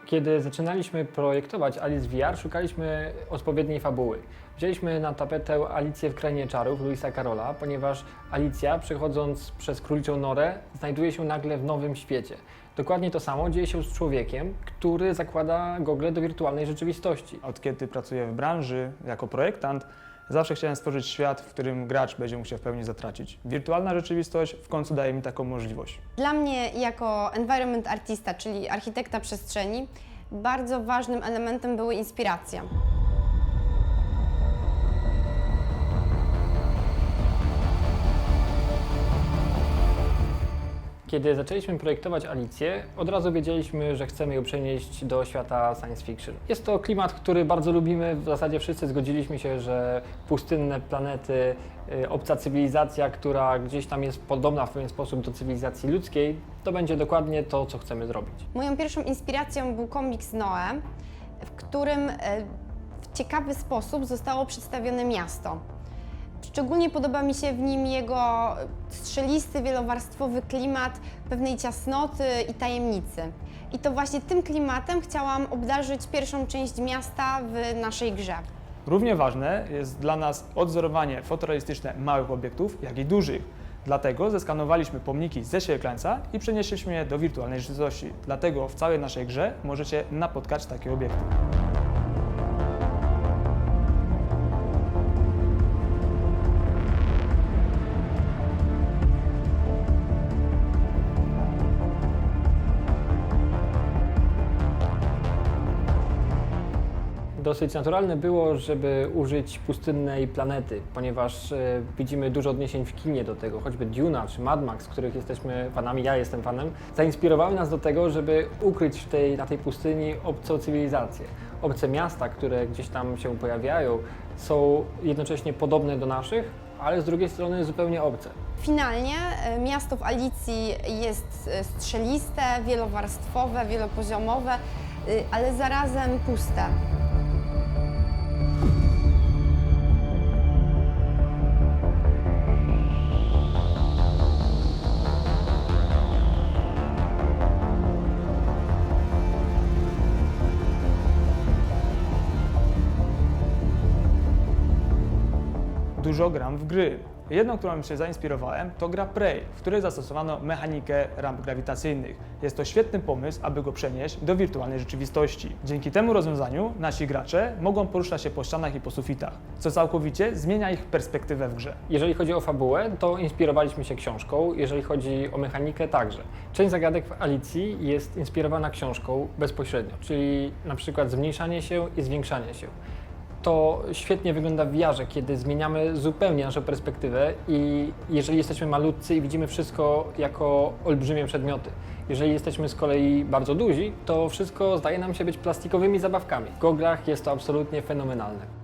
Kiedy zaczynaliśmy projektować Alice VR, szukaliśmy odpowiedniej fabuły. Wzięliśmy na tapetę Alicję w Krainie Czarów Lewisa Carrolla, ponieważ Alicja, przechodząc przez króliczą norę, znajduje się nagle w nowym świecie. Dokładnie to samo dzieje się z człowiekiem, który zakłada gogle do wirtualnej rzeczywistości. Od kiedy pracuję w branży jako projektant, zawsze chciałem stworzyć świat, w którym gracz będzie mógł się w pełni zatracić. Wirtualna rzeczywistość w końcu daje mi taką możliwość. Dla mnie jako environment artista, czyli architekta przestrzeni, bardzo ważnym elementem były inspiracje. Kiedy zaczęliśmy projektować Alicję, od razu wiedzieliśmy, że chcemy ją przenieść do świata science fiction. Jest to klimat, który bardzo lubimy. W zasadzie wszyscy zgodziliśmy się, że pustynne planety, obca cywilizacja, która gdzieś tam jest podobna w pewien sposób do cywilizacji ludzkiej, to będzie dokładnie to, co chcemy zrobić. Moją pierwszą inspiracją był komiks Noe, w którym w ciekawy sposób zostało przedstawione miasto. Szczególnie podoba mi się w nim jego strzelisty, wielowarstwowy klimat pewnej ciasnoty i tajemnicy. I to właśnie tym klimatem chciałam obdarzyć pierwszą część miasta w naszej grze. Równie ważne jest dla nas odzorowanie fotorealistyczne małych obiektów, jak i dużych. Dlatego zeskanowaliśmy pomniki ze Świerklańca i przenieśliśmy je do wirtualnej rzeczywistości. Dlatego w całej naszej grze możecie napotkać takie obiekty. Dosyć naturalne było, żeby użyć pustynnej planety, ponieważ widzimy dużo odniesień w kinie do tego, choćby Duna czy Mad Max, których jesteśmy fanami, ja jestem fanem, zainspirowały nas do tego, żeby ukryć na tej pustyni obcą cywilizację. Obce miasta, które gdzieś tam się pojawiają, są jednocześnie podobne do naszych, ale z drugiej strony zupełnie obce. Finalnie miasto w Alicji jest strzeliste, wielowarstwowe, wielopoziomowe, ale zarazem puste. Dużo gram w gry. Jedną, którą się zainspirowałem, to gra Prey, w której zastosowano mechanikę ramp grawitacyjnych. Jest to świetny pomysł, aby go przenieść do wirtualnej rzeczywistości. Dzięki temu rozwiązaniu nasi gracze mogą poruszać się po ścianach i po sufitach, co całkowicie zmienia ich perspektywę w grze. Jeżeli chodzi o fabułę, to inspirowaliśmy się książką, jeżeli chodzi o mechanikę także. Część zagadek w Alicji jest inspirowana książką bezpośrednio, czyli na przykład zmniejszanie się i zwiększanie się. To świetnie wygląda w VR-ze, kiedy zmieniamy zupełnie naszą perspektywę i jeżeli jesteśmy malutcy i widzimy wszystko jako olbrzymie przedmioty. Jeżeli jesteśmy z kolei bardzo duzi, to wszystko zdaje nam się być plastikowymi zabawkami. W goglach jest to absolutnie fenomenalne.